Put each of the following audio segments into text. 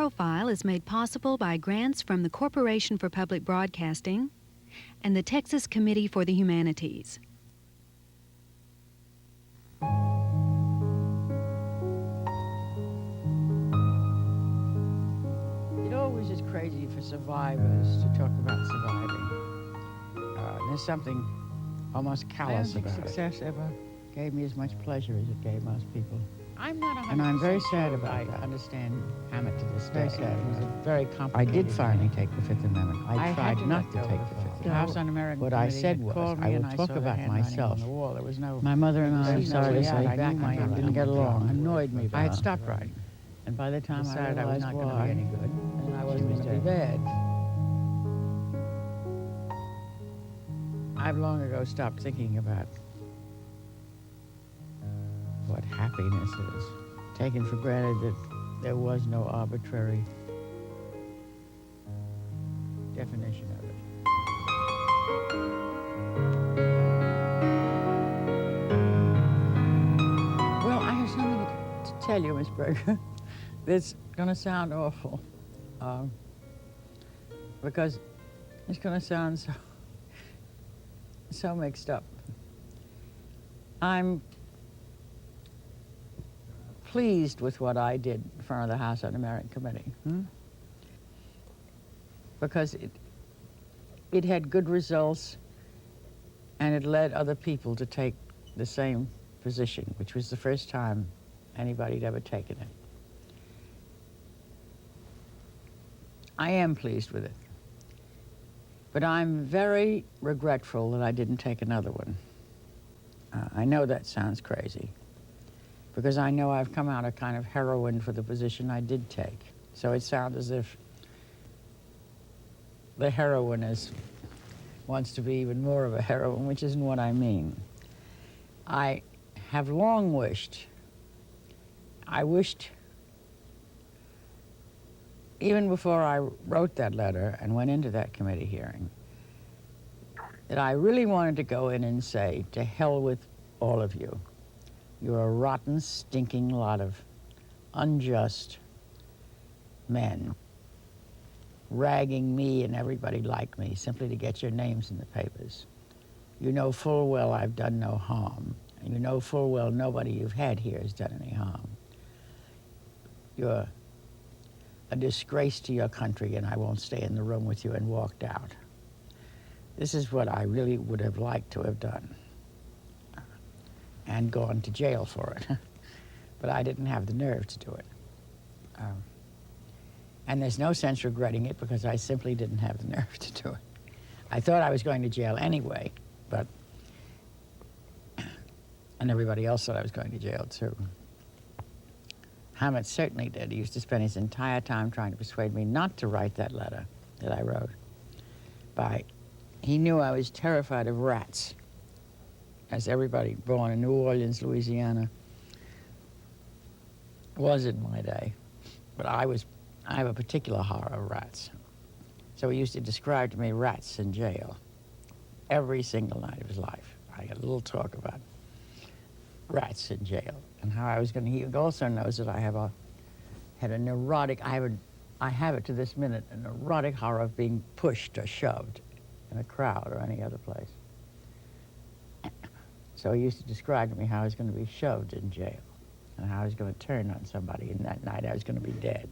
Profile is made possible by grants from the Corporation for Public Broadcasting and the Texas Committee for the Humanities. It always is crazy for survivors to talk about surviving. There's something almost callous about it. Success ever gave me as much pleasure as it gave most people. I'm not 100% and I'm very sad about that. I understand Hammett to this day. He was a very complicated. I did finally take the Fifth Amendment. I tried not to take the Fifth Amendment. The House Un-American What I said was, I will talk about myself. My mother and I, I'm sorry to say, didn't get along. Annoyed me. I had stopped writing. And by the time I realized I was not going to be any good, and I wasn't going to be bad. I've long ago stopped thinking about what happiness is. Taken for granted that there was no arbitrary definition of it. Well, I have something to tell you, Miss Berger. It's going to sound awful, because it's going to sound so mixed up. I'm pleased with what I did in front of the House Un-American Committee, because it had good results, and it led other people to take the same position, which was the first time anybody had ever taken it. I am pleased with it, but I'm very regretful that I didn't take another one. I know that sounds crazy, because I know I've come out a kind of heroine for the position I did take. So it sounds as if the heroine wants to be even more of a heroine, which isn't what I mean. I have long wished, even before I wrote that letter and went into that committee hearing, that I really wanted to go in and say, to hell with all of you. You're a rotten, stinking lot of unjust men ragging me and everybody like me simply to get your names in the papers. You know full well I've done no harm, and you know full well nobody you've had here has done any harm. You're a disgrace to your country, and I won't stay in the room with you, and walked out. This is what I really would have liked to have done, and gone to jail for it. But I didn't have the nerve to do it. And there's no sense regretting it, because I simply didn't have the nerve to do it. I thought I was going to jail anyway, but, and everybody else thought I was going to jail too. Hammett certainly did. He used to spend his entire time trying to persuade me not to write that letter that I wrote. He knew I was terrified of rats, as everybody born in New Orleans, Louisiana, was in my day. But I have a particular horror of rats. So he used to describe to me rats in jail every single night of his life. I got a little talk about rats in jail, and how I was going to. He also knows that I had a neurotic. I have it to this minute, a neurotic horror of being pushed or shoved in a crowd or any other place. So he used to describe to me how I was going to be shoved in jail, and how I was going to turn on somebody, and that night I was going to be dead.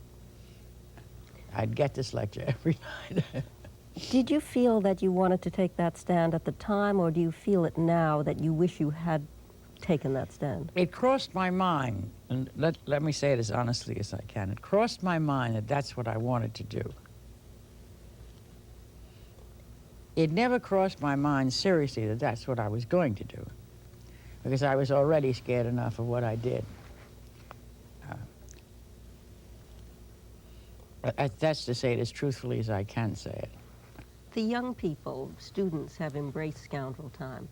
I'd get this lecture every night. Did you feel that you wanted to take that stand at the time, or do you feel it now that you wish you had taken that stand? It crossed my mind, and let me say it as honestly as I can. It crossed my mind that that's what I wanted to do. It never crossed my mind seriously that that's what I was going to do, because I was already scared enough of what I did. That's to say it as truthfully as I can say it. The young people, students, have embraced Scoundrel Time.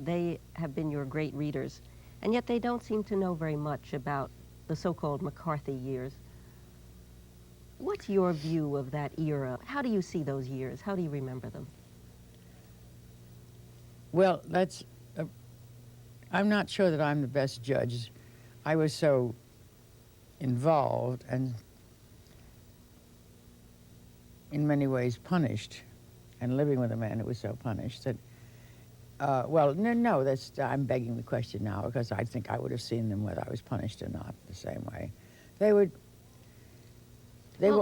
They have been your great readers, and yet they don't seem to know very much about the so-called McCarthy years. What's your view of that era? How do you see those years? How do you remember them? Well, I'm not sure that I'm the best judge. I was so involved and in many ways punished, and living with a man who was so punished that, well, no, I'm begging the question now, because I think I would have seen them whether I was punished or not the same way. They were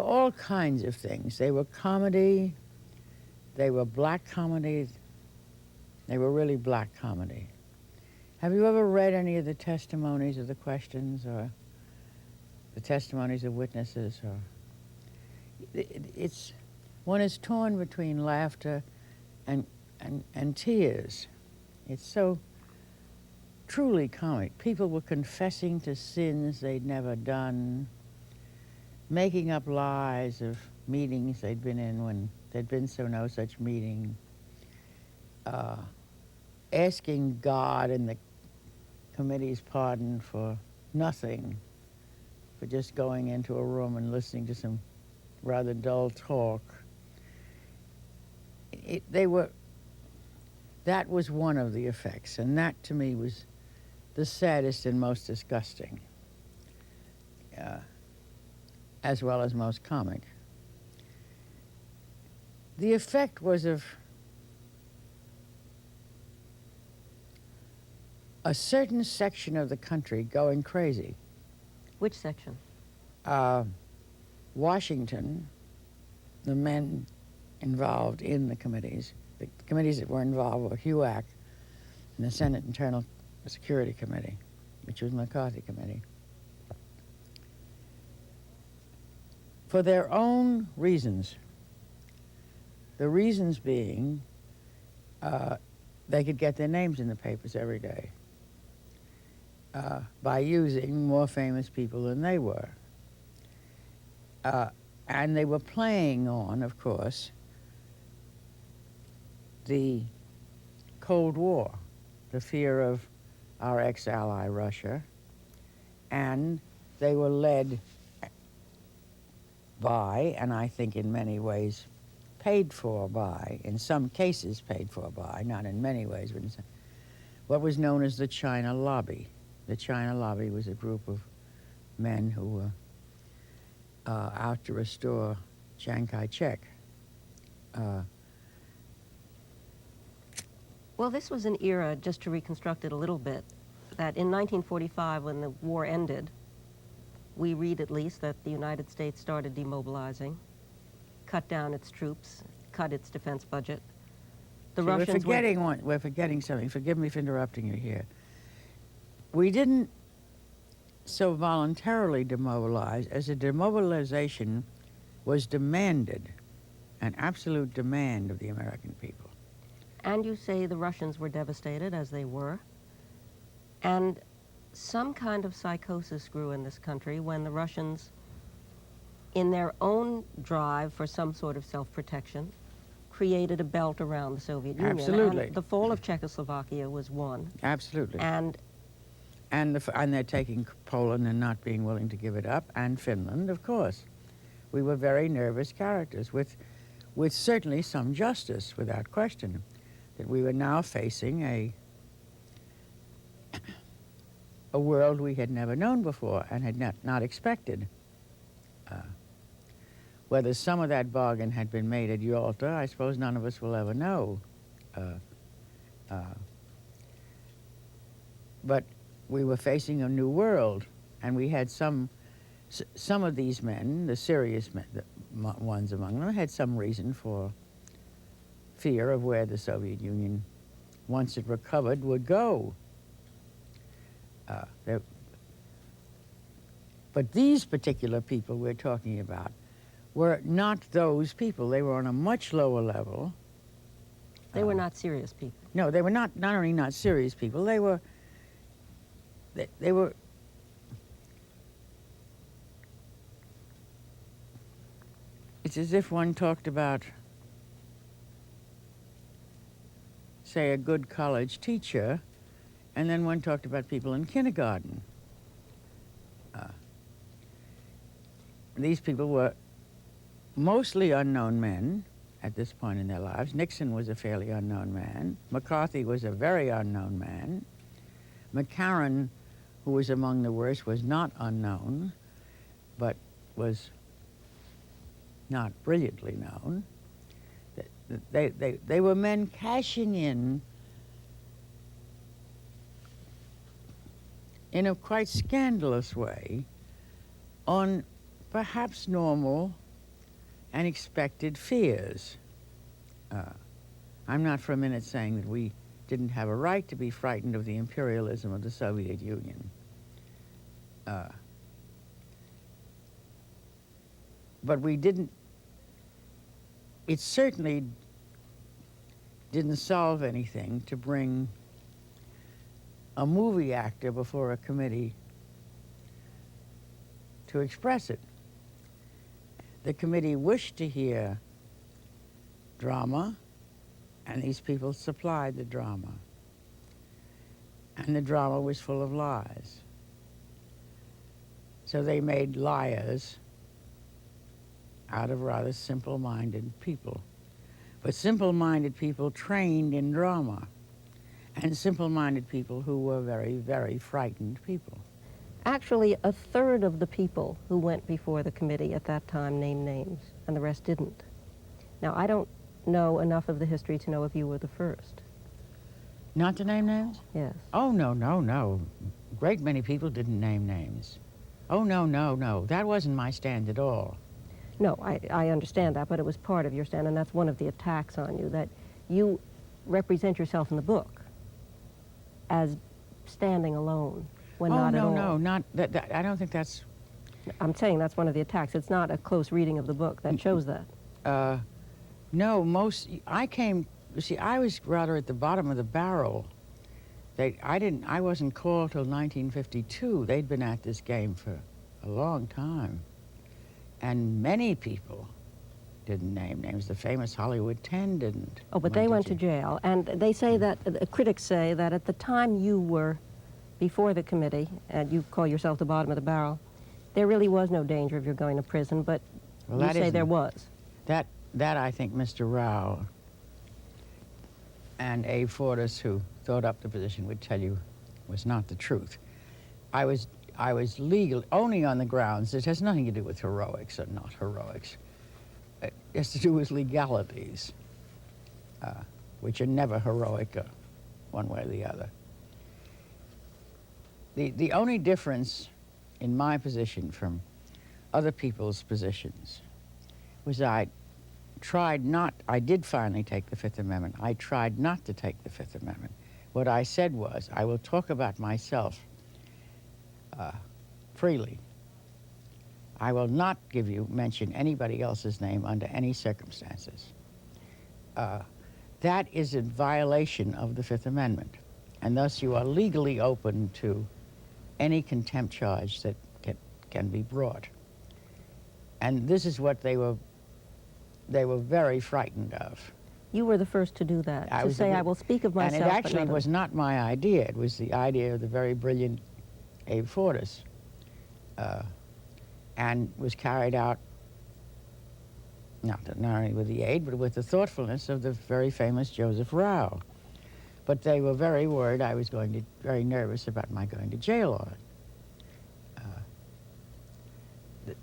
all kinds of things. They were comedy, they were black comedy, they were really black comedy. Have you ever read any of the testimonies or the questions or the testimonies of witnesses? Or one is torn between laughter and tears. It's so truly comic. People were confessing to sins they'd never done, making up lies of meetings they'd been in when there'd been no such meeting, asking God and the committee's pardon for nothing, for just going into a room and listening to some rather dull talk. That was one of the effects, and that to me was the saddest and most disgusting, as well as most comic. The effect was of a certain section of the country going crazy. Which section? Washington, the men involved in the committees that were involved were HUAC and the Senate Internal Security Committee, which was McCarthy committee. For their own reasons, the reasons being they could get their names in the papers every day by using more famous people than they were. And they were playing on, of course, the Cold War, the fear of our ex-ally Russia, and they were led by, and I think in many ways paid for by, in some cases paid for by, not in many ways, but in some, what was known as the China Lobby. The China Lobby was a group of men who were out to restore Chiang Kai-shek. Well, this was an era, just to reconstruct it a little bit, that in 1945, when the war ended, we read at least that the United States started demobilizing, cut down its troops, cut its defense budget. The Russians we're forgetting something. Forgive me for interrupting you here. We didn't so voluntarily demobilize as a demobilization was demanded, an absolute demand of the American people. And you say the Russians were devastated, as they were. And some kind of psychosis grew in this country when the Russians, in their own drive for some sort of self-protection, created a belt around the Soviet Union. Absolutely. And the fall of Czechoslovakia was one. Absolutely. And they're taking Poland and not being willing to give it up, and Finland, of course. We were very nervous characters, with certainly some justice, without question, that we were now facing a world we had never known before and had not expected. Whether some of that bargain had been made at Yalta, I suppose none of us will ever know. But we were facing a new world, and we had some of these men, the serious men, the ones among them, had some reason for fear of where the Soviet Union, once it recovered, would go. But these particular people we're talking about were not those people. They were on a much lower level. they were not serious people. No, they were not only not serious people, they were it's as if one talked about, say, a good college teacher, and then one talked about people in kindergarten. These people were mostly unknown men at this point in their lives. Nixon was a fairly unknown man. McCarthy was a very unknown man. McCarran, who was among the worst, was not unknown, but was not brilliantly known. They were men cashing in a quite scandalous way on perhaps normal and expected fears. I'm not for a minute saying that we didn't have a right to be frightened of the imperialism of the Soviet Union. But we didn't, it certainly didn't solve anything to bring a movie actor before a committee to express it. The committee wished to hear drama, and these people supplied the drama. And the drama was full of lies. So they made liars out of rather simple-minded people. But simple-minded people trained in drama, and simple-minded people who were very, very frightened people. Actually, a third of the people who went before the committee at that time named names, and the rest didn't. Now, I don't know enough of the history to know if you were the first. Not to name names? Yes. Oh, no, no, no. A great many people didn't name names. Oh, no, no, no. That wasn't my stand at all. No, I understand that, but it was part of your stand, and that's one of the attacks on you, that you represent yourself in the book as standing alone when not at all. Oh, no, no, not that. I don't think that's... I'm saying that's one of the attacks. It's not a close reading of the book that shows that. No, I came, you see, I was rather at the bottom of the barrel. I wasn't called till 1952. They'd been at this game for a long time. And many people didn't name names. The famous Hollywood 10 didn't. Oh, but they went to jail. And they say that, critics say that at the time you were before the committee, and you call yourself the bottom of the barrel, there really was no danger of your going to prison, but you say there was. That I think Mr. Rao and Abe Fortas, who thought up the position, would tell you was not the truth. I was legal only on the grounds, it has nothing to do with heroics or not heroics. It has to do with legalities, which are never heroic one way or the other. The only difference in my position from other people's positions was I did finally take the Fifth Amendment. I tried not to take the Fifth Amendment. What I said was, I will talk about myself freely. I will not mention anybody else's name under any circumstances. That is a violation of the Fifth Amendment, and thus you are legally open to any contempt charge that can be brought. And this is what they were very frightened of. You were the first to do that, to say, I will speak of myself. And it actually was not my idea. It was the idea of the very brilliant Abe Fortas, and was carried out not only with the aid, but with the thoughtfulness of the very famous Joseph Rao. But they were very worried I was very nervous about my going to jail on it.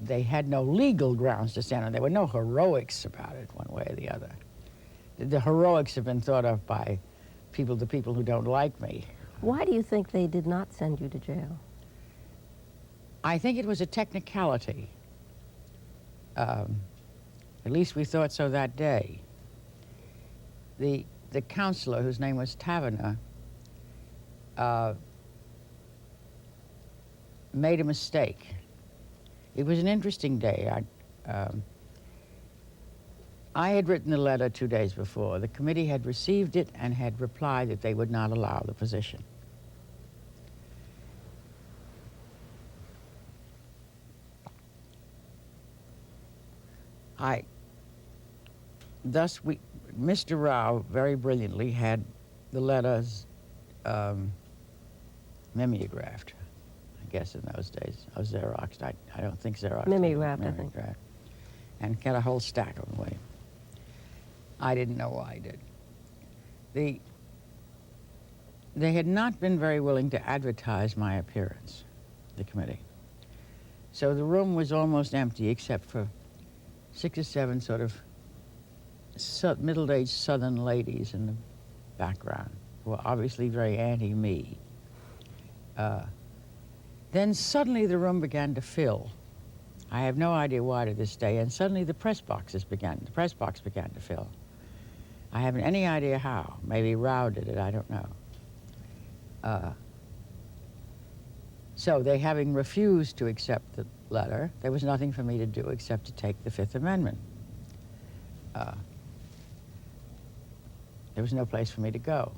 They had no legal grounds to stand on. There were no heroics about it one way or the other. The heroics have been thought of by the people who don't like me. Why do you think they did not send you to jail? I think it was a technicality. At least we thought so that day. The counselor, whose name was Taverner, made a mistake. It was an interesting day. I had written the letter 2 days before. The committee had received it and had replied that they would not allow the position. Thus, Mr. Rao very brilliantly had the letters mimeographed, I guess in those days, or Xeroxed. I don't think Xeroxed. Mimeographed, I think. And got a whole stack of them away. I didn't know why I did. They had not been very willing to advertise my appearance, the committee. So the room was almost empty except for 6 or 7 sort of middle-aged Southern ladies in the background who were obviously very anti-me. Then suddenly the room began to fill. I have no idea why to this day, and suddenly the press box began to fill. I haven't any idea how. Maybe Rao did it, I don't know. So they having refused to accept the letter, there was nothing for me to do except to take the Fifth Amendment. There was no place for me to go.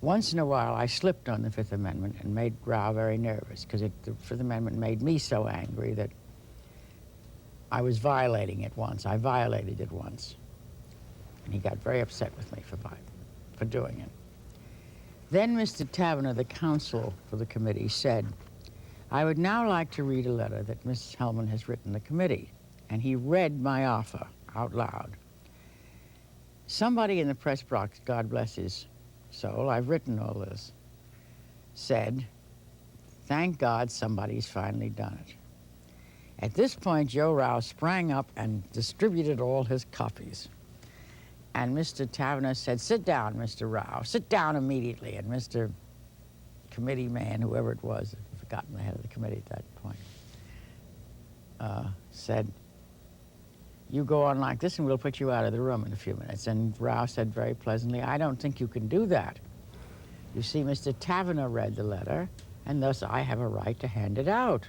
Once in a while, I slipped on the Fifth Amendment and made Rao very nervous, because the Fifth Amendment made me so angry that I was violating it once. I violated it once. And he got very upset with me for doing it. Then Mr. Taverner, the counsel for the committee, said, "I would now like to read a letter that Mrs. Hellman has written the committee." And he read my offer out loud. Somebody in the press box, God bless his soul, I've written all this, said, "Thank God somebody's finally done it." At this point, Joe Rao sprang up and distributed all his copies. And Mr. Taverner said, "Sit down, Mr. Rao, sit down immediately." And Mr. Committee man, whoever it was, I've forgotten the head of the committee at that point, said, "You go on like this and we'll put you out of the room in a few minutes." And Rao said very pleasantly, "I don't think you can do that. You see, Mr. Taverner read the letter, and thus I have a right to hand it out.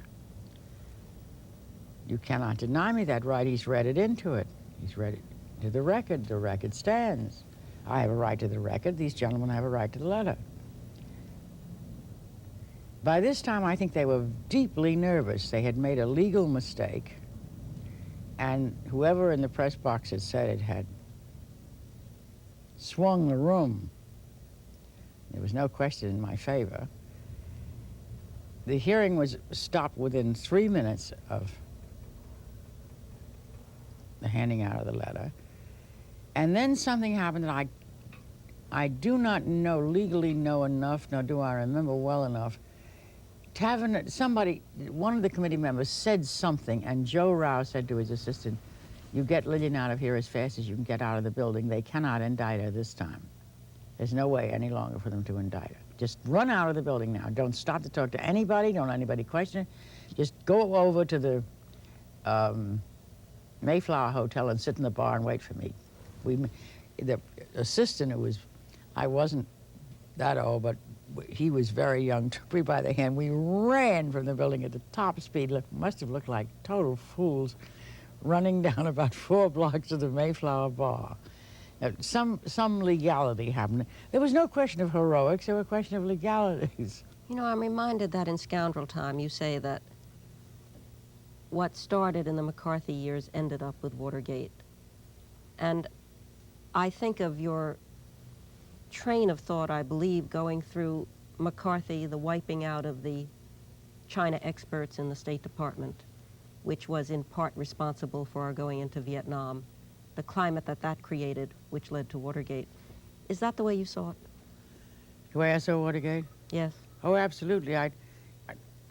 You cannot deny me that right. He's read it into it. He's read it to the record. The record stands. I have a right to the record. These gentlemen have a right to the letter." By this time, I think they were deeply nervous. They had made a legal mistake, and whoever in the press box had said it had swung the room. There was no question in my favor. The hearing was stopped within 3 minutes of the handing out of the letter. And then something happened that I do not legally know enough, nor do I remember well enough. One of the committee members said something, and Joe Rao said to his assistant, "You get Lillian out of here as fast as you can get out of the building. They cannot indict her this time. There's no way any longer for them to indict her. Just run out of the building now. Don't stop to talk to anybody. Don't let anybody question it. Just go over to the Mayflower Hotel and sit in the bar and wait for me." The assistant, I wasn't that old, but he was very young, took me by the hand. We ran from the building at the top speed. Must have looked like total fools running down about 4 blocks to the Mayflower bar. Some legality happened. There was no question of heroics, there were a question of legalities. You know, I'm reminded that in Scoundrel Time you say that what started in the McCarthy years ended up with Watergate. And I think of your train of thought, I believe, going through McCarthy, the wiping out of the China experts in the State Department, which was in part responsible for our going into Vietnam, the climate that created, which led to Watergate. Is that the way you saw it? The way I saw Watergate? Yes. Oh, absolutely.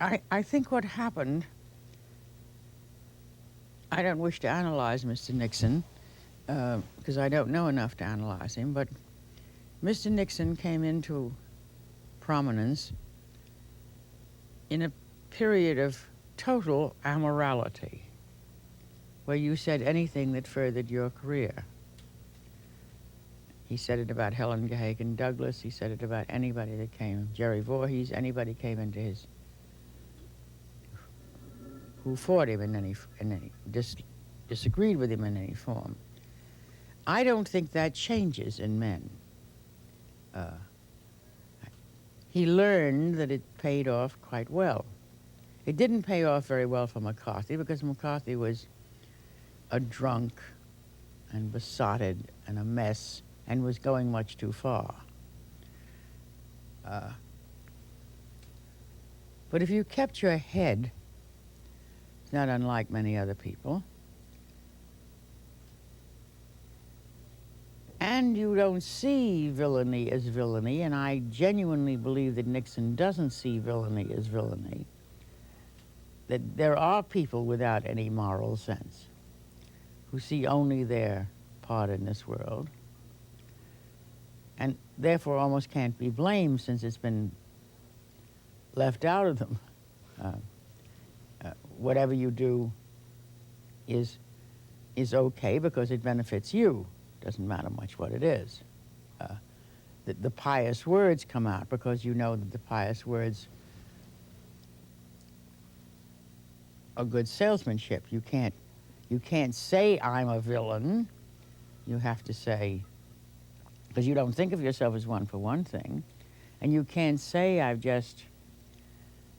I think what happened, I don't wish to analyze Mr. Nixon, because I don't know enough to analyze him, but Mr. Nixon came into prominence in a period of total amorality, where you said anything that furthered your career. He said it about Helen Gahagan Douglas. He said it about anybody that came, Jerry Voorhees, anybody came into his, who fought him in any disagreed with him in any form. I don't think that changes in men. He learned that it paid off quite well. It didn't pay off very well for McCarthy, because McCarthy was a drunk and besotted and a mess and was going much too far. But if you kept your head, it's not unlike many other people, and you don't see villainy as villainy, and I genuinely believe that Nixon doesn't see villainy as villainy, that there are people without any moral sense who see only their part in this world, and therefore almost can't be blamed since it's been left out of them. Whatever you do is okay because it benefits you. Doesn't matter much what it is. The pious words come out because you know that the pious words are good salesmanship. You can't say I'm a villain. You have to say, because you don't think of yourself as one for one thing, and you can't say I've just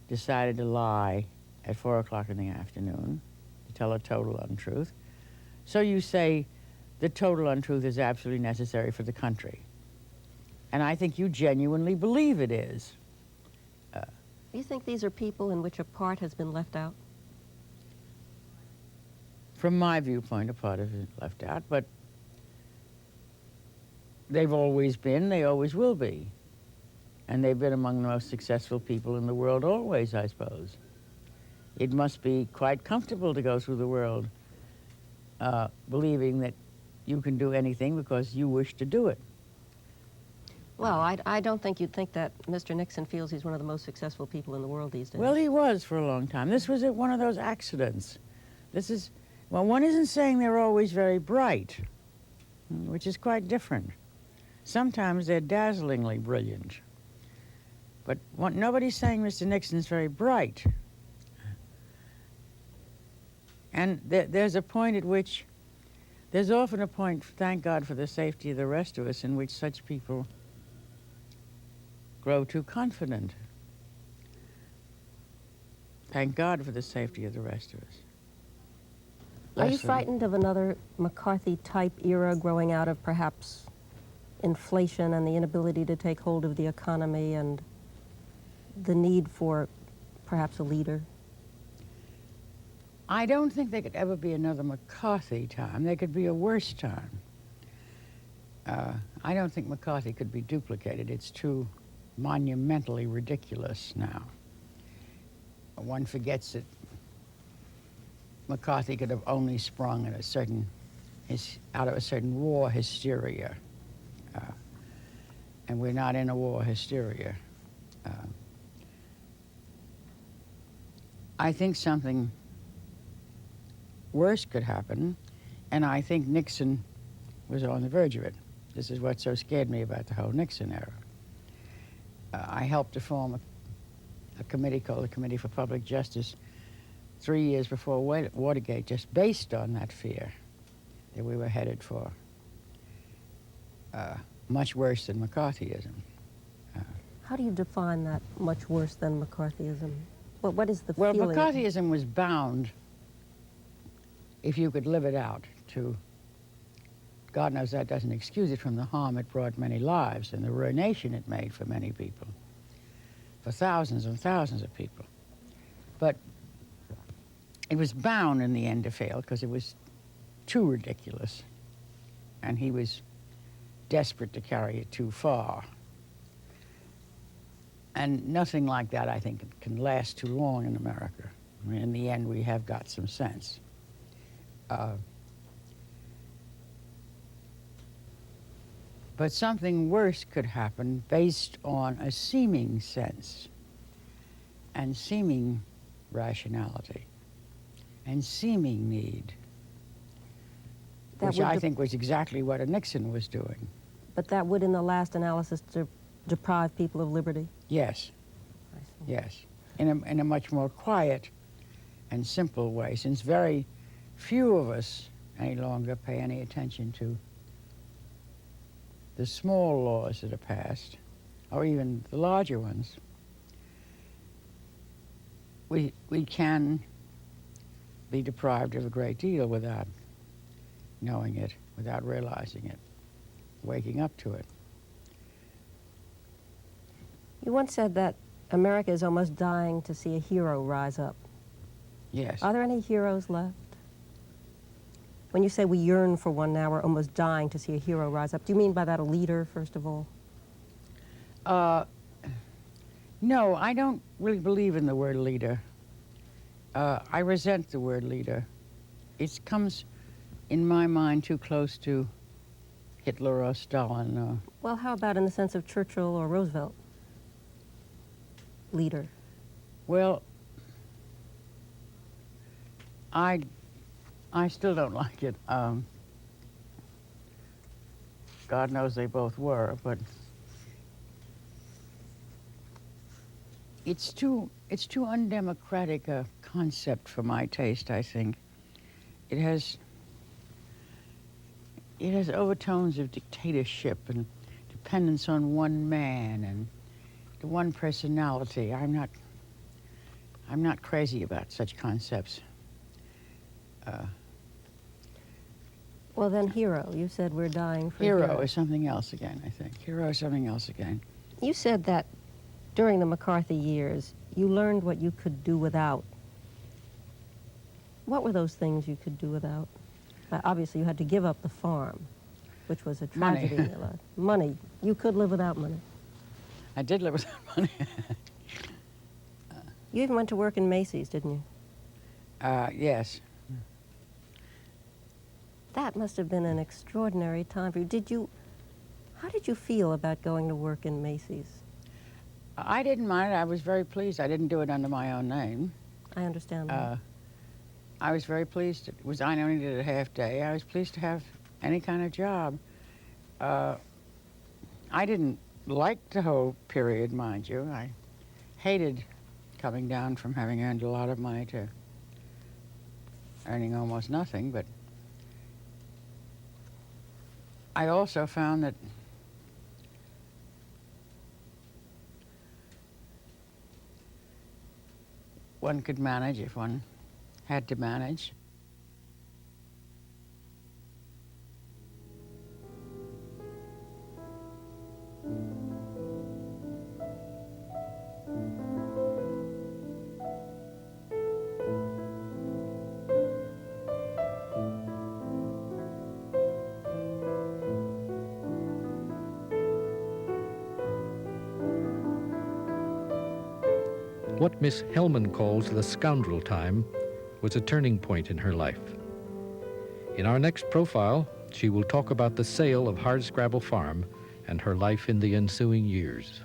decided to lie at 4 o'clock in the afternoon, to tell a total untruth. So you say the total untruth is absolutely necessary for the country. And I think you genuinely believe it is. Do you think these are people in which a part has been left out? From my viewpoint, a part of it is left out, but they've always been, they always will be. And they've been among the most successful people in the world always, I suppose. It must be quite comfortable to go through the world believing that you can do anything because you wish to do it. Well, I don't think you'd think that Mr. Nixon feels he's one of the most successful people in the world these days. Well, he was for a long time. This was one of those accidents. Well, one isn't saying they're always very bright, which is quite different. Sometimes they're dazzlingly brilliant. But nobody's saying Mr. Nixon's very bright. And there's a point at which, there's often a point, thank God for the safety of the rest of us, in which such people grow too confident. Thank God for the safety of the rest of us. Are you frightened of another McCarthy-type era growing out of perhaps inflation and the inability to take hold of the economy and the need for perhaps a leader? I don't think there could ever be another McCarthy time. There could be a worse time. I don't think McCarthy could be duplicated. It's too monumentally ridiculous now. One forgets that McCarthy could have only sprung at out of a certain war hysteria. And we're not in a war hysteria. I think something worse could happen, and I think Nixon was on the verge of it. This is what so scared me about the whole Nixon era. I helped to form a committee called the Committee for Public Justice 3 years before Watergate, just based on that fear that we were headed for much worse than McCarthyism. How do you define that much worse than McCarthyism? What is the Well, feeling? McCarthyism was bound, if you could live it out, to, God knows that doesn't excuse it from the harm it brought many lives and the ruination it made for many people, for thousands and thousands of people. But it was bound in the end to fail because it was too ridiculous, and he was desperate to carry it too far. And nothing like that, I think, can last too long in America. I mean, in the end, we have got some sense. But something worse could happen based on a seeming sense and seeming rationality and seeming need, which I think was exactly what a Nixon was doing. But that would, in the last analysis, deprive people of liberty? Yes. I see. Yes, in a much more quiet and simple way, since very few of us any longer pay any attention to the small laws that are passed, or even the larger ones. We can be deprived of a great deal without knowing it, without realizing it, waking up to it. You once said that America is almost dying to see a hero rise up. Yes. Are there any heroes left? When you say we yearn for one now, we're almost dying to see a hero rise up, do you mean by that a leader, first of all? No, I don't really believe in the word leader. I resent the word leader. It comes, in my mind, too close to Hitler or Stalin. Or Well, how about in the sense of Churchill or Roosevelt? Leader. well, I still don't like it. God knows they both were, but it's too undemocratic a concept for my taste, I think. It has overtones of dictatorship and dependence on one man and the one personality. I'm not crazy about such concepts. Well, then hero. You said we're dying for Hero is something else again, I think. Hero is something else again. You said that during the McCarthy years, you learned what you could do without. What were those things you could do without? Obviously, you had to give up the farm, which was a tragedy in your life. Money. You could live without money. I did live without money. You even went to work in Macy's, didn't you? Yes. That must have been an extraordinary time for you. How did you feel about going to work in Macy's? I didn't mind it. I was very pleased. I didn't do it under my own name. I understand that. I was very pleased. I only did a half day. I was pleased to have any kind of job. I didn't like the whole period, mind you. I hated coming down from having earned a lot of money to earning almost nothing, but I also found that one could manage if one had to manage. What Miss Hellman calls the scoundrel time was a turning point in her life. In our next profile, she will talk about the sale of Hardscrabble Farm and her life in the ensuing years.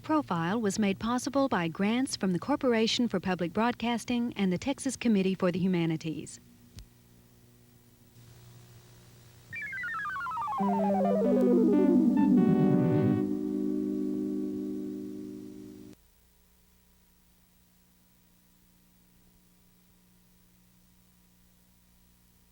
Profile was made possible by grants from the Corporation for Public Broadcasting and the Texas Committee for the Humanities.